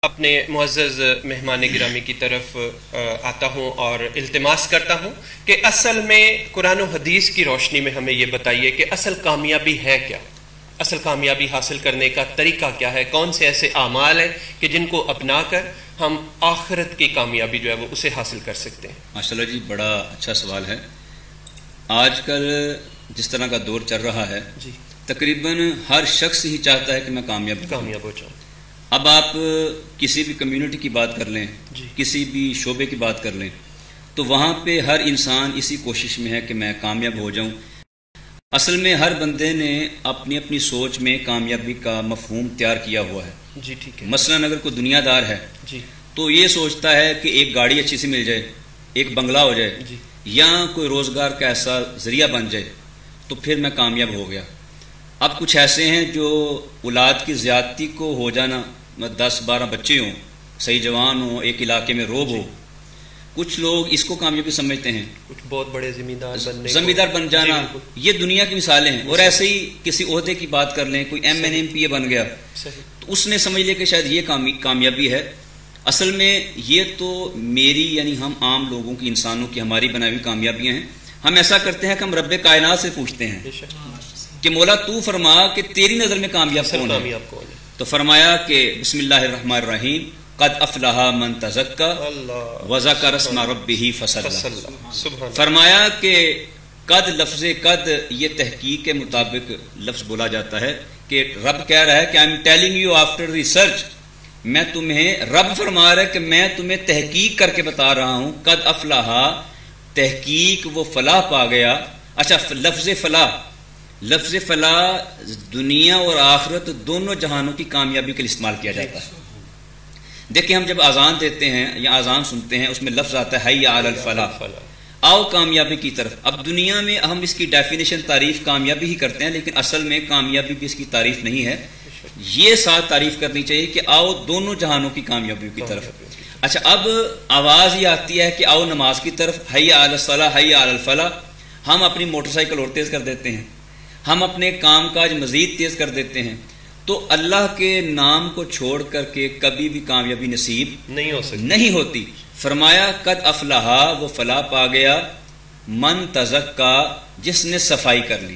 اپنے معزز مہمان گرامی کی طرف آتا ہوں اور التماس کرتا ہوں کہ اصل میں قرآن و حدیث کی روشنی میں ہمیں یہ بتائیے کہ اصل کامیابی ہے کیا، اصل کامیابی حاصل کرنے کا طریقہ کیا ہے، کون سے ایسے اعمال ہیں کہ جن کو اپنا کر ہم آخرت کی کامیابی جو ہے وہ اسے حاصل کر سکتے ہیں۔ ماشاءاللہ جی، بڑا اچھا سوال ہے۔ آج کل جس طرح کا دور چل رہا ہے جی، تقریباً ہر شخص ہی چاہتا ہے کہ میں کامیاب کامیاب ہو جاؤں۔ اب آپ کسی بھی کمیونٹی کی بات کر لیں، جی، کسی بھی شعبے کی بات کر لیں، تو وہاں پہ ہر انسان اسی کوشش میں ہے کہ میں کامیاب ہو جاؤں۔ اصل میں ہر بندے نے اپنی اپنی سوچ میں کامیابی کا مفہوم تیار کیا ہوا ہے۔ جی ٹھیک ہے۔ مثلاً اگر کوئی دنیا دار ہے جی تو یہ سوچتا ہے کہ ایک گاڑی اچھی سی مل جائے، ایک بنگلہ ہو جائے، جی یا کوئی روزگار کا ایسا ذریعہ بن جائے تو پھر میں کامیاب ہو گیا۔ اب کچھ ایسے ہیں جو اولاد کی زیادتی کو ہو جانا، 10-12 بچے ہوں، صحیح جوان ہوں، ایک علاقے میں روب ہو، کچھ لوگ اس کو کامیابی سمجھتے ہیں۔ کچھ بہت بڑے زمیندار بن جانا، یہ دنیا کی مثالیں ہیں۔ اور ایسے ہی کسی عہدے کی بات کر لیں، کوئی MNMPA بن گیا تو اس نے سمجھ لیا کہ شاید یہ کامیابی ہے۔ اصل میں یہ تو میری یعنی ہم عام لوگوں کی، انسانوں کی، ہماری بنائی ہوئی کامیابیاں ہیں۔ ہم ایسا کرتے ہیں کہ ہم رب کائنات سے پوچھتے ہیں کہ مولا تو فرما کہ تیری نظر میں کامیاب کون ہے؟ تو فرمایا کہ بسم اللہ الرحمن الرحیم، قد افلح من تزکا وذکر اسم ربہ فصلی۔ فرمایا کہ قد، لفظ قد یہ تحقیق کے مطابق لفظ بولا جاتا ہے کہ رب کہہ رہا ہے کہ I'm telling you after research، میں تمہیں، رب فرما رہا ہے کہ میں تمہیں تحقیق کر کے بتا رہا ہوں، قد افلح، تحقیق وہ فلاح پا گیا۔ اچھا، لفظ فلاح، لفظ فلاح دنیا اور آخرت دونوں جہانوں کی کامیابی کے لیے استعمال کیا جاتا ہے۔ دیکھیں، ہم جب اذان دیتے ہیں یا اذان سنتے ہیں، اس میں لفظ آتا ہے حی علی الفلاح، آؤ کامیابی کی طرف۔ اب دنیا میں ہم اس کی ڈیفینیشن، تعریف کامیابی ہی کرتے ہیں، لیکن اصل میں کامیابی بھی اس کی تعریف نہیں ہے۔ یہ ساتھ تعریف کرنی چاہیے کہ آؤ دونوں جہانوں کی کامیابی کی طرف۔ اچھا، اب آواز یہ آتی ہے کہ آؤ نماز کی طرف، حی علی الصلاح، حی علی الفلاح، ہم اپنی موٹر سائیکل اور تیز کر دیتے ہیں، ہم اپنے کام کاج مزید تیز کر دیتے ہیں۔ تو اللہ کے نام کو چھوڑ کر کے کبھی بھی کامیابی نصیب نہیں ہوتی۔ فرمایا قد افلح، وہ فلاح پا گیا، من تزکا، جس نے صفائی کر لی۔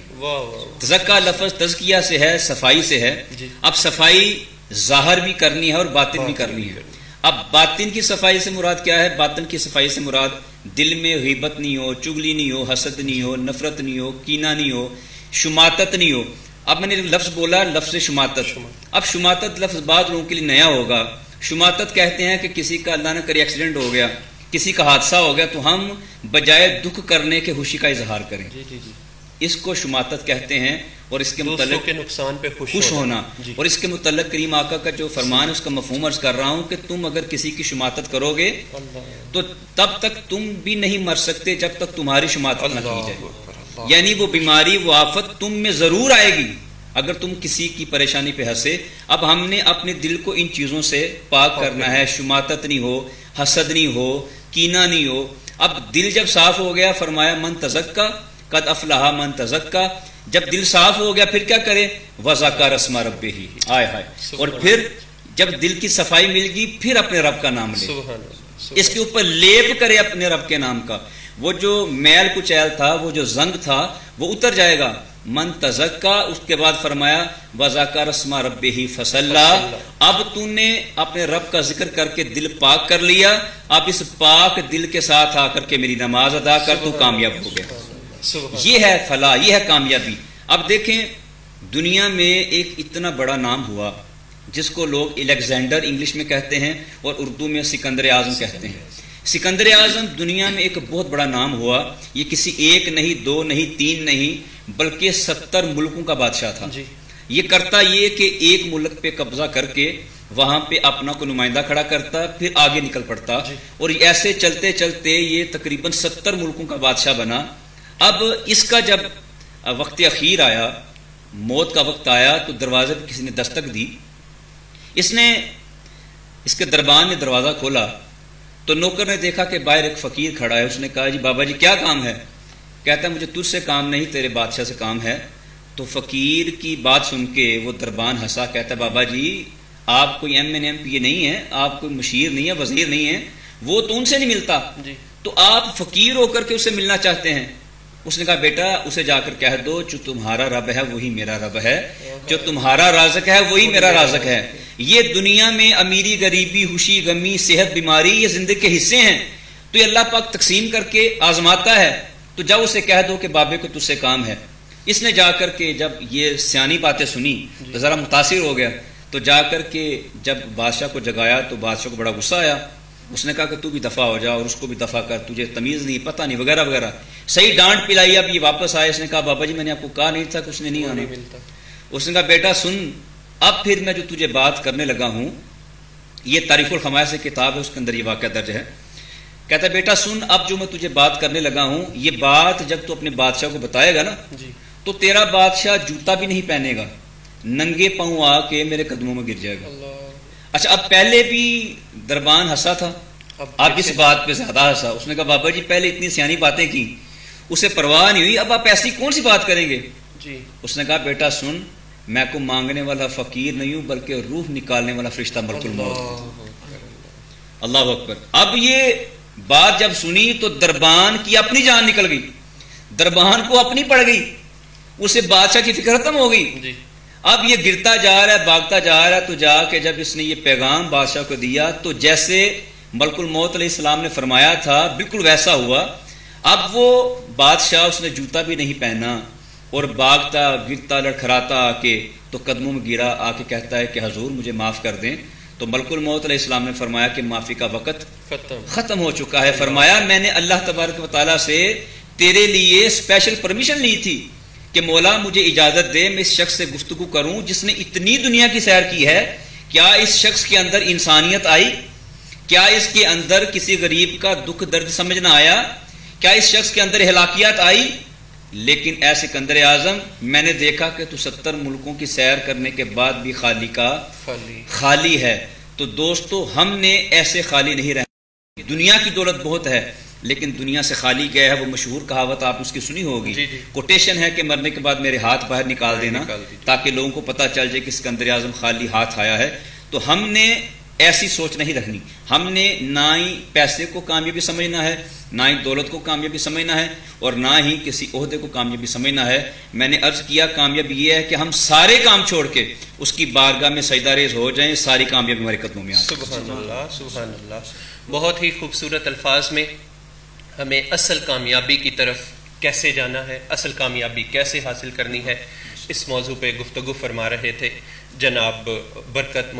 تزکا لفظ تزکیہ سے ہے، صفائی سے ہے۔ اب صفائی ظاہر بھی کرنی ہے اور باطن بھی کرنی ہے۔ اب باطن کی صفائی سے مراد کیا ہے؟ باطن کی صفائی سے مراد دل میں غیبت نہیں ہو، چغلی نہیں ہو، حسد نہیں ہو، نفرت نہیں ہو، کینہ نہیں ہو، شماتت نہیں ہو۔ اب میں نے لفظ بولا، لفظ شماتت۔ اب شماتت لفظ بعض لوگوں کے لیے نیا ہوگا۔ شماتت کہتے ہیں کہ کسی کا اللہ نہ کرے ایکسیڈنٹ ہو گیا، کسی کا حادثہ ہو گیا، تو ہم بجائے دکھ کرنے کے خوشی کا اظہار کریں، اس کو شماتت کہتے ہیں۔ اور اس کے متعلق کے نقصان پہ خوش ہونا، اور اس کے متعلق کریم آقا کا جو فرمان ہے اس کا مفہوم عرض کر رہا ہوں کہ تم اگر کسی کی شماتت کرو گے تو تب تک تم بھی نہیں مر سکتے جب تک تمہاری شماتت نہ کی جائے۔ یعنی وہ بیماری، وہ آفت تم میں ضرور آئے گی اگر تم کسی کی پریشانی پہ ہنسے۔ اب ہم نے اپنے دل کو ان چیزوں سے پاک کرنا ہے، شماتت نہیں ہو، حسد نہیں ہو، کینہ نہیں ہو۔ اب دل جب صاف ہو گیا، فرمایا من تزکا، قد افلح من تزکا، جب دل صاف ہو گیا پھر کیا کرے؟ وذکر اسم ربہ، آئے ہائے، اور پھر جب دل کی صفائی مل گئی پھر اپنے رب کا نام لے، اس کے اوپر لیپ کرے اپنے رب کے نام کا۔ وہ جو میل کچیل تھا، وہ جو زنگ تھا، وہ اتر جائے گا۔ من تزکا، اس کے بعد فرمایا وذکر اسم ربہ فصلی۔ اب تو نے اپنے رب کا ذکر کر کے دل پاک کر لیا، اب اس پاک دل کے ساتھ آ کر کے میری نماز ادا کر، تو کامیاب ہو گیا۔ یہ ہے فلاح، یہ ہے کامیابی۔ اب دیکھیں، دنیا میں ایک اتنا بڑا نام ہوا جس کو لوگ الیگزینڈر انگلش میں کہتے ہیں اور اردو میں سکندر اعظم کہتے ہیں۔ سکندر اعظم دنیا میں ایک بہت بڑا نام ہوا۔ یہ کسی ایک نہیں، دو نہیں، تین نہیں، بلکہ 70 ملکوں کا بادشاہ تھا۔ یہ کرتا یہ کہ ایک ملک پہ قبضہ کر کے وہاں پہ اپنا کو نمائندہ کھڑا کرتا، پھر آگے نکل پڑتا، اور ایسے چلتے چلتے یہ تقریباً 70 ملکوں کا بادشاہ بنا۔ اب اس کا جب وقت اخیر آیا، موت کا وقت آیا، تو دروازے پہ کسی نے دستک دی۔ اس کے دربان نے دروازہ کھولا تو نوکر نے دیکھا کہ باہر ایک فقیر کھڑا ہے۔ اس نے کہا جی بابا جی کیا کام ہے؟ کہتا ہے مجھے تجھ سے کام نہیں، تیرے بادشاہ سے کام ہے۔ تو فقیر کی بات سن کے وہ دربان ہنسا، کہتا ہے بابا جی آپ کوئی ایم این ایم پی نہیں ہیں، آپ کوئی مشیر نہیں ہے، وزیر نہیں ہے، وہ تو ان سے نہیں ملتا، تو آپ فقیر ہو کر کے اسے ملنا چاہتے ہیں۔ اس نے کہا بیٹا اسے جا کر کہہ دو جو تمہارا رب ہے وہی میرا رب ہے، جو تمہارا رازق ہے وہی میرا رازق ہے۔ یہ دنیا میں امیری غریبی خوشی غمی صحت بیماری یہ زندگی کے حصے ہیں، تو یہ اللہ پاک تقسیم کر کے آزماتا ہے، تو جب اسے کہہ دو کہ بابے کو تجھ سے کام ہے۔ اس نے جا کر کے جب یہ سیانی باتیں سنی تو ذرا متاثر ہو گیا، تو جا کر کے جب بادشاہ کو جگایا تو بادشاہ کو بڑا غصہ آیا۔ اس نے کہا کہ تو بھی دفع ہو جا اور اس کو بھی دفع کر، تجھے تمیز نہیں پتہ نہیں وغیرہ وغیرہ، صحیح ڈانٹ پلائی۔ اب یہ واپس آئے، اس نے کہا بابا جی میں نے آپ کو کہا نہیں تھا کہ اس نے نہیں آنا۔ اس نے کہا بیٹا سن، اب پھر میں جو تجھے بات کرنے لگا ہوں، یہ تاریخ الخمائس کتاب ہے، اس کے اندر یہ واقعہ درج ہے۔ کہتا ہے بیٹا سن، اب جو میں تجھے بات کرنے لگا ہوں یہ بات جب تو اپنے بادشاہ کو بتائے گا نا تو تیرا بادشاہ جوتا بھی نہیں پہنے گا، ننگے پاؤں آ کے میرے قدموں میں گر جائے گا۔ اچھا اب پہلے بھی دربان ہنسا تھا، اب اس بات پہ زیادہ ہنسا۔ اس نے کہا بابا جی پہلے اتنی سیانی باتیں کی، اسے پرواہ نہیں ہوئی، اب آپ ایسی کون سی بات کریں گے؟ اس نے کہا بیٹا سن، میں کو مانگنے والا فقیر نہیں ہوں بلکہ روح نکالنے والا فرشتہ ملک الموت۔ اللہ اکبر۔ اب یہ بات جب سنی تو دربان کی اپنی جان نکل گئی، دربان کو اپنی پڑ گئی، اسے بادشاہ کی فکر ختم ہو گئی۔ اب یہ گرتا جا رہا ہے، بھاگتا جا رہا ہے، تو جا کے جب اس نے یہ پیغام بادشاہ کو دیا تو جیسے ملک الموت علیہ السلام نے فرمایا تھا بالکل ویسا ہوا۔ اب وہ بادشاہ اس نے جوتا بھی نہیں پہنا اور بھاگتا گرتا لڑکھڑاتا آ کے تو قدموں میں گرا، آ کے کہتا ہے کہ حضور مجھے معاف کر دیں۔ تو ملک الموت علیہ السلام نے فرمایا کہ معافی کا وقت ختم ہو چکا ہے۔ فرمایا میں نے اللہ تبارک و تعالیٰ سے تیرے لیے اسپیشل پرمیشن لی تھی کہ مولا مجھے اجازت دے میں اس شخص سے گفتگو کروں جس نے اتنی دنیا کی سیر کی ہے، کیا اس شخص کے اندر انسانیت آئی؟ کیا اس کے اندر کسی غریب کا دکھ درد سمجھنا آیا؟ کیا اس شخص کے اندر ہلاکیات آئی؟ لیکن اے سکندر اعظم میں نے دیکھا کہ تو 70 ملکوں کی سیر کرنے کے بعد بھی خالی کا خالی ہے۔ تو دوستو ہم نے ایسے خالی نہیں رہنا، دنیا کی دولت بہت ہے لیکن دنیا سے خالی گیا ہے۔ وہ مشہور کہاوت آپ اس کی سنی ہوگی، کوٹیشن ہے کہ مرنے کے بعد میرے ہاتھ باہر نکال دینا تاکہ لوگوں کو پتہ چل جائے کہ سکندر اعظم خالی ہاتھ آیا ہے۔ تو ہم نے ایسی سوچ نہیں رکھنی، ہم نے نہ ہی پیسے کو کامیابی سمجھنا ہے، نہ ہی دولت کو کامیابی سمجھنا ہے، اور نہ ہی کسی عہدے کو کامیابی سمجھنا ہے۔ میں نے عرض کیا کامیابی یہ ہے کہ ہم سارے کام چھوڑ کے اس کی بارگاہ میں سجدہ ریز ہو جائیں، ساری کامیابی ہمارے قدموں میں آ جائے۔ سبحان اللہ سبحان اللہ۔ بہت ہی خوبصورت الفاظ میں ہمیں اصل کامیابی کی طرف کیسے جانا ہے، اصل کامیابی کیسے حاصل کرنی ہے، اس موضوع پہ گفتگو فرما رہے تھے جناب برکت